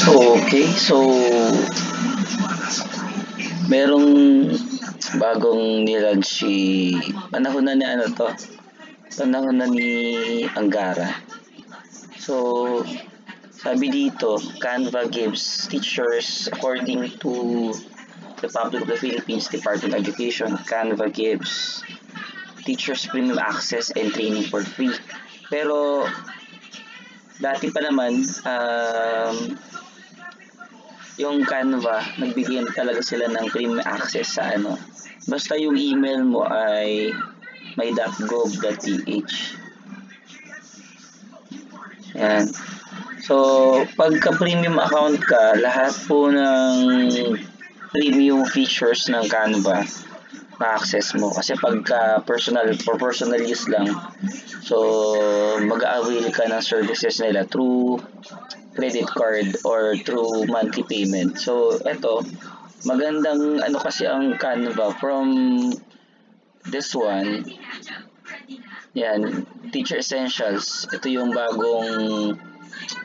Okay, so merong bagong nilaunch si panahon na ni ano to, panahon na ni Angara. So, sabi dito, Canva gives teachers, according to the Republic of the Philippines Department of Education, Canva gives teachers premium access and training for free. Pero, dati pa naman, yung Canva, nagbigay talaga sila ng premium access sa ano. Basta yung email mo ay may.gov.ph. Yan. So, pagka premium account ka, lahat po ng premium features ng Canva ma-access mo. Kasi pagka for personal use lang, so mag-avail ka ng services nila through credit card or through monthly payment. So, eto, magandang ano kasi ang Canva from this one. Yan, Teacher Essentials. Ito yung bagong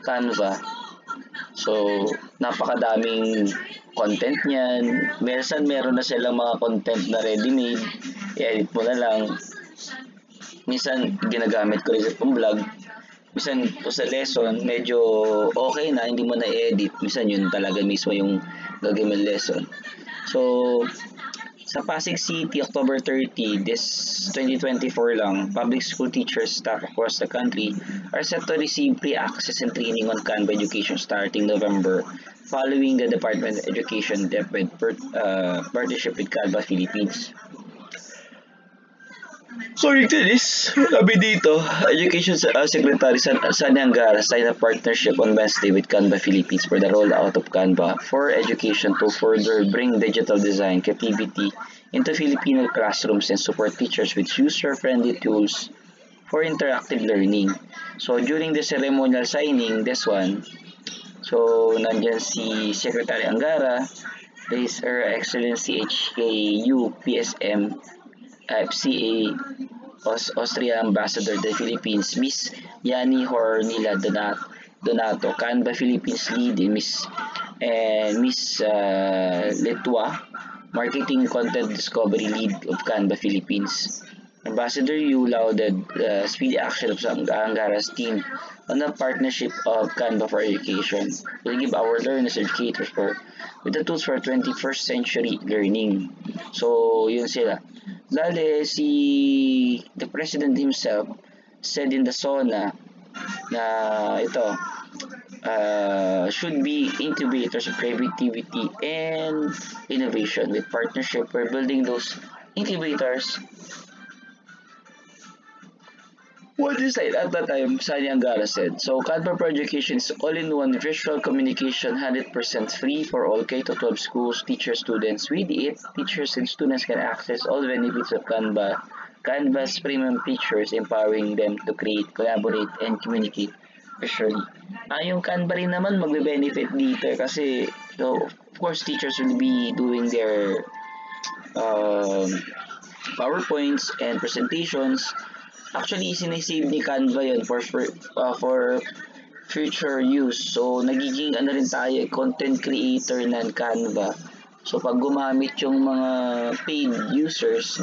Canva. So, napakadaming content niyan. Meron na silang mga content na ready-made. I-edit mo na lang. Minsan, ginagamit ko rin sa vlog. Minsan, po sa lesson, medyo okay na, hindi mo na i-edit. Minsan, yun talaga mismo yung gagawin lesson. So, sa Pasig City, October 30, this 2024 lang, public school teachers staff across the country are set to receive free access and training on Canva education starting November, following the Department of Education DepEd partnership with Canva Philippines. According to this, sabi dito, Education Secretary Sani Angara signed a partnership on Wednesday with Canva Philippines for the rollout of Canva for education to further bring digital design creativity into Filipino classrooms and support teachers with user-friendly tools for interactive learning. So during the ceremonial signing, this one, so nandyan si Secretary Angara, His Her Excellency HKU PSM FCA Austria Ambassador to the Philippines, Miss Yani Hornila Donato, Canva Philippines Lead, Miss Letwa, Marketing Content Discovery Lead of Canva Philippines. Ambassador Yu lauded the speedy action of Angara's team on the partnership of Canva for Education to give our learners educators with the tools for 21st century learning. So, yun sila. Lale, the President himself said in the SONA na ito, should be incubators of creativity and innovation. With partnership, we're building those incubators. What is it at that time, Sani Angara said. So, Canva for Education is all-in-one visual communication, 100% free for all K-12 schools, teachers, students. With it, teachers and students can access all benefits of Canva's premium features, empowering them to create, collaborate, and communicate visually. Yung Canva rin naman magbe-benefit dito kasi, so, of course, teachers will be doing their PowerPoints and presentations. Actually, sinisave ni Canva yun for future use. So, nagiging ano rin tayo, content creator ng Canva. So, pag gumamit yung mga paid users,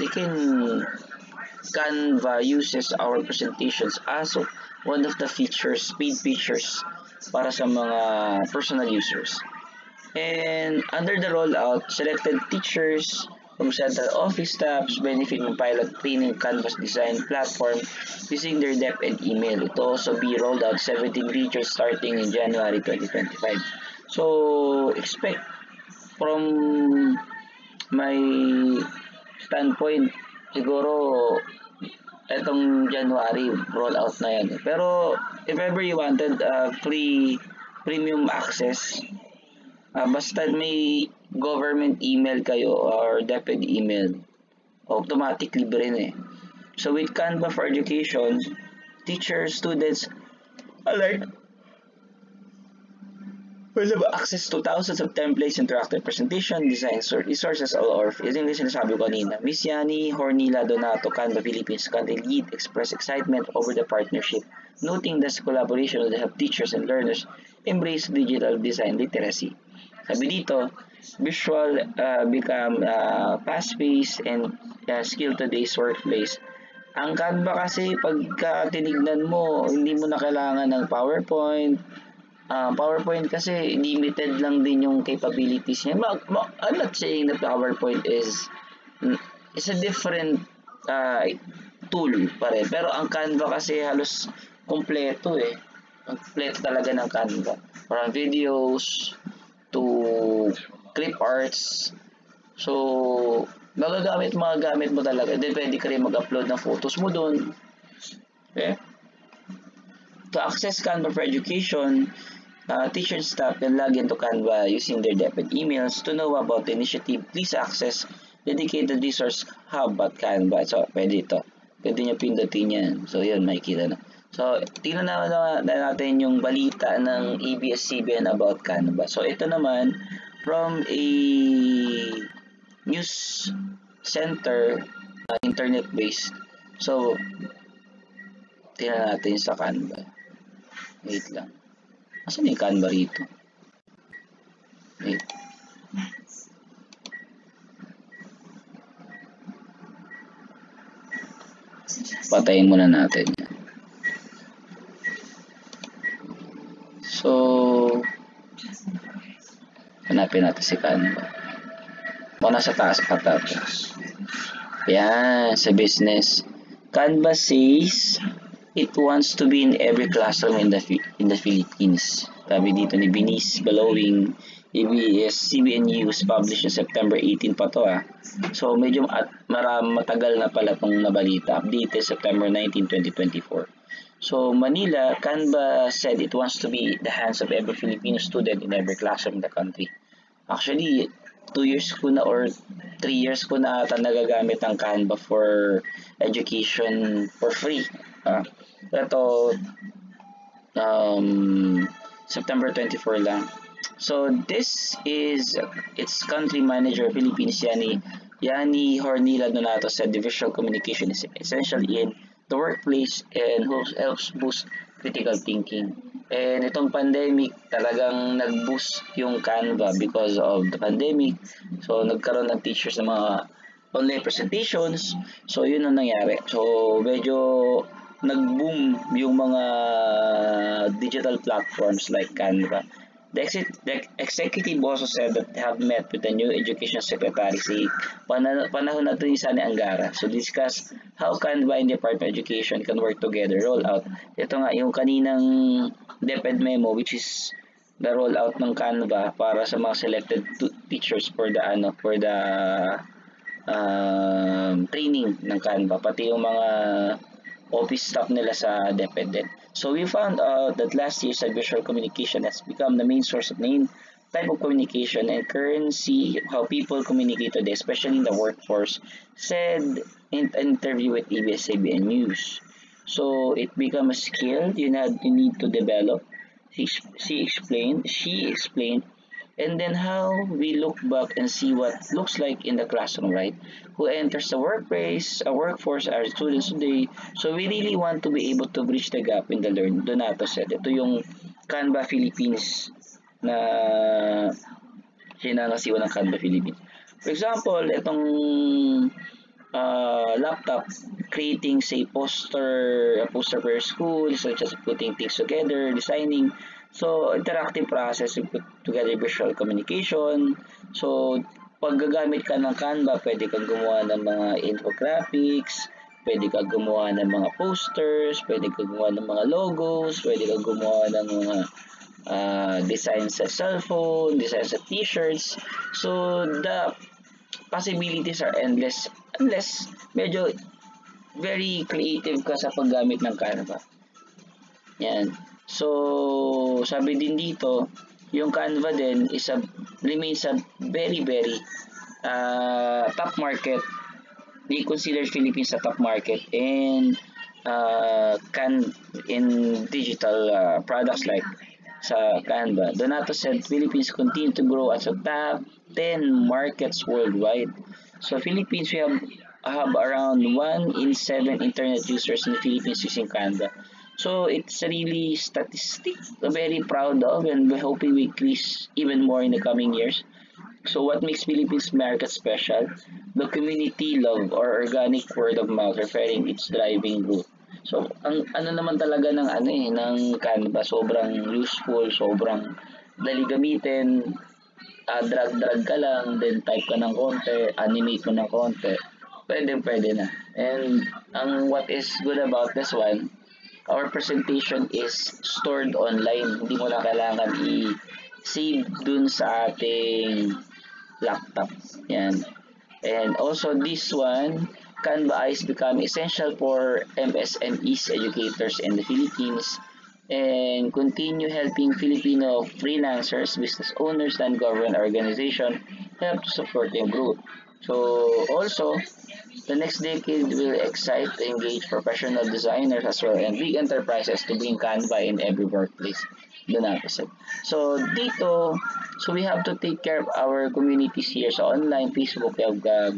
Canva uses our presentations as one of the features, paid features para sa mga personal users. And under the rollout, selected teachers from central office staffs benefit from pilot training Canvas design platform using their DepEd email. It will also be rolled out 17 regions starting in January 2025. So, expect from my standpoint, siguro etong January rollout na yan. Pero if ever you wanted free premium access, basta may government email kayo or DepEd email, automatic libre rin eh. So with Canva for Education, teachers, students alike Will have access to thousands of templates, interactive presentation, design resources all over. Yun yung sinasabi ko kanina. Miss Yani Hornila Donato, Canva Philippines Country Lead, expressed excitement over the partnership, noting that collaboration will help teachers and learners embrace digital design literacy. Sabi dito, visual become fast-paced and skill today's workplace. Ang Canva kasi pagka tinignan mo, hindi mo na kailangan ng PowerPoint. PowerPoint kasi limited lang din yung capabilities niya. I'm not saying that PowerPoint is a different tool pa rin. Pero ang Canva kasi halos kompleto eh. Kompleto talaga ng Canva. From videos to clip arts. So, mga gamit mo talaga. Then, pwede ka rin mag-upload ng photos mo doon. Okay? To access Canva for education, teacher and staff can log into Canva using their DepEd emails. To know about the initiative, please access dedicated resource hub at Canva. So, pwede ito. Pwede nyo pindutin yan. So, yun, makikita na. So, tingnan na natin yung balita ng ABS-CBN about Canva. So, ito naman, from a news center, internet-based. So, tingnan natin sa Canva. Wait lang. Asan yung Canva rito? Wait. Patayin muna natin yan. So, hanapin natin si Canva. Muna sa taas patapos. Yan, sa business. Canva says it wants to be in every classroom in the Philippines. Sabi dito ni Benice Balowing, ABS-CBN News, published in September 18 pa to So medyo matagal na pala itong nabalita. Updated September 19, 2024. So Manila, Canva said it wants to be the hands of every Filipino student in every classroom in the country. Actually, 2 years ko na or 3 years ko na ata nagagamit ang Canva for education for free. Ito, September 24 lang. So, this is its country manager, Philippines, Yani Hornila Donato said the visual communication is essential in the workplace and helps boost critical thinking. And itong pandemic, talagang nag-boost yung Canva because of the pandemic. So, nagkaroon ng teachers ng mga online presentations. So, yun ang nangyari. So, medyo nag-boom yung mga digital platforms like Canva. The executive also said that they have met with the new education secretary si panahon na ito ni Sani Angara. So discuss how Canva and Department of Education can work together, roll out. Ito nga yung kaninang DepEd memo which is the rollout ng Canva para sa mga selected teachers for the training ng Canva, pati yung mga office staff nila sa DepEd din. So we found out that last year visual communication has become the main source of main type of communication and currency how people communicate today, especially in the workforce, said in an interview with ABS-CBN News. So it became a skill you need to develop. She explained, and then how we look back and see what looks like in the classroom, right? Who enters the workplace, a workforce, our students today. So we really want to be able to bridge the gap in the learn. Donato said, ito yung Canva Philippines na hinangasiwa ng Canva Philippines. For example, itong laptop, creating say a poster for your school, such as putting things together, designing. So, interactive process, you put together visual communication. So, pag gagamit ka ng Canva, pwede kang gumawa ng mga infographics, pwede kang gumawa ng mga posters, pwede kang gumawa ng mga logos, pwede kang gumawa ng mga designs sa cellphone, designs sa t-shirts. So, the possibilities are endless unless medyo very creative ka sa paggamit ng Canva. Yan. So, sabi din dito, yung Canva din remains a very top market. They consider Philippines a top market in digital products like sa Canva. Donato said Philippines continue to grow as a top 10 markets worldwide. So Philippines, we have around 1 in 7 internet users in the Philippines using Canva. So it's really statistic very proud of, and we're hoping we increase even more in the coming years. So what makes Philippines market special? The community love or organic word of mouth referring its driving growth. So ang ano naman talaga ng ng Canva, sobrang useful, sobrang dali gamitin, drag ka lang, then type ka ng konti, animate mo ng konti, pwede na. And ang what is good about this one, our presentation is stored online. Hindi mo na kailangan i-save dun sa ating laptop. Yan. And also this one, Canva is becoming essential for MSMEs educators in the Philippines and continue helping Filipino freelancers, business owners, and government organizations help to support their growth. So also, the next decade will excite and engage professional designers as well and big enterprises to bring Canva in every workplace. Donato said. So dito, so we have to take care of our communities here. So online Facebook, we have a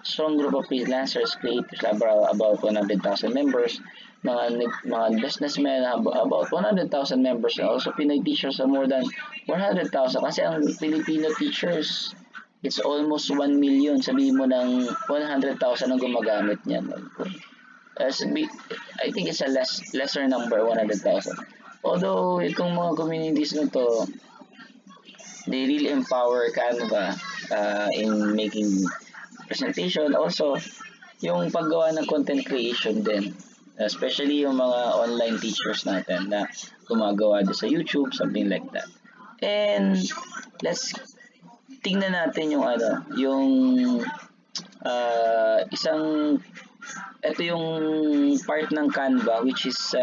strong group of freelancers, creators, about 100,000 members, mga businessmen, about 100,000 members, and also Pinoy teachers are more than 100,000. Kasi ang Filipino teachers, it's almost 1 million. Sabihin mo ng 100,000 ang gumagamit niyan. I think it's a lesser number, 100,000. Although, itong mga communities na to, they really empower Canva in making presentation. Also, yung paggawa ng content creation din. Especially yung mga online teachers natin na gumagawa din sa YouTube, something like that. And, let's tingnan natin yung ito yung part ng Canva, which is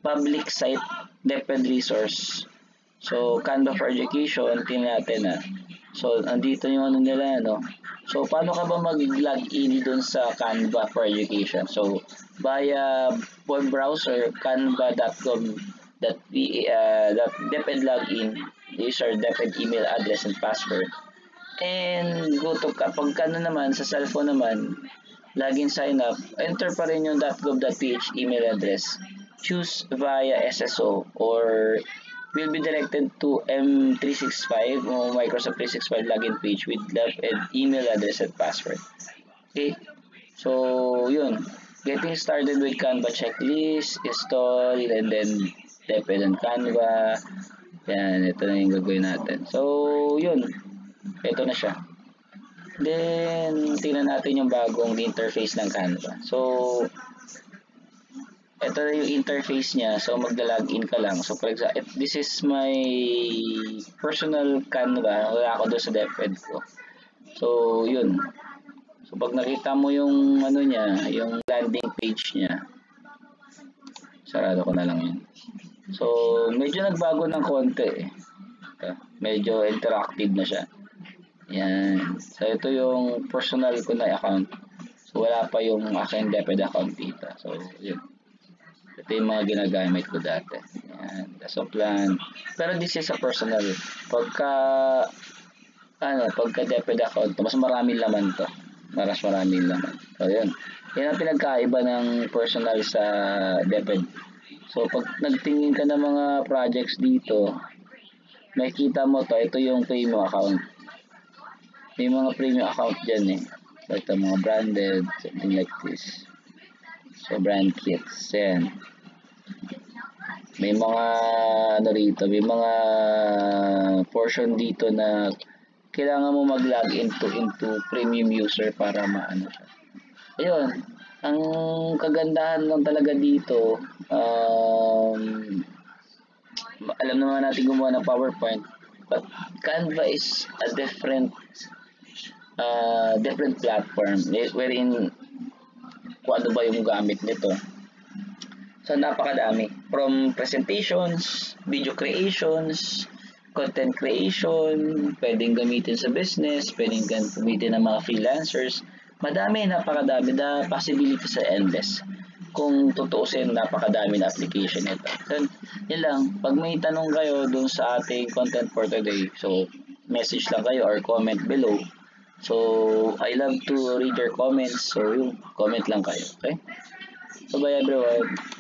public site DepEd resource. So Canva for Education, tingnan natin So andito yung nila So paano ka ba mag-login dun sa Canva for Education? So via web browser canva.gov.deped login, user DepEd email address and password. And go to kapag naman sa cellphone naman, login sign up, enter pa rin yung .gov.ph email address. Choose via SSO or will be directed to M365 o Microsoft 365 login page with DepEd email address and password. Okay, so yun, getting started with Canva checklist, install, and then DepEd and Canva. Yan, ito na yung gagawin natin. So yun, ito na siya. Then tingnan natin yung bagong interface ng Canva. So ito na yung interface niya. So magla-login ka lang. So for example, this is my personal Canva. Wala ako doon sa DepEd ko. So yun. So pag nakita mo yung niya, yung landing page niya, sarado ko na lang yun. So medyo nagbago ng konti. Medyo interactive na siya. Yan. So ito yung personal ko na account. So wala pa yung aking DepEd account dito. So yun. Ito yung mga ginagamit ko dati. Yan. So plan. Pero this is a personal. Pagka DepEd account, mas maraming laman to. Mas maraming laman. So yun. Yan ang pinagkaiba ng personal sa DepEd. So pag nagtingin ka ng mga projects dito, makikita mo to. Ito yung premium account. May mga premium account dyan So ito mga branded, something like this. So brand kits. Yan. May mga may mga portion dito na kailangan mo mag-log into premium user para maano siya. Ayun, ang kagandahan lang talaga dito, alam naman natin gumawa ng PowerPoint, but Canva is a different platform wherein kung ano ba yung gamit nito. So napakadami, from presentations, video creations, content creation, pwedeng gamitin sa business, pwedeng gamitin ng mga freelancers. Napakadami. The possibilities are endless. kung tutuusin, napakadami na application nito. So, yun lang. Pag may tanong kayo dun sa ating content for today, so message lang kayo or comment below. So, I love to read your comments. So, yung comment lang kayo. Okay? So, bye everyone.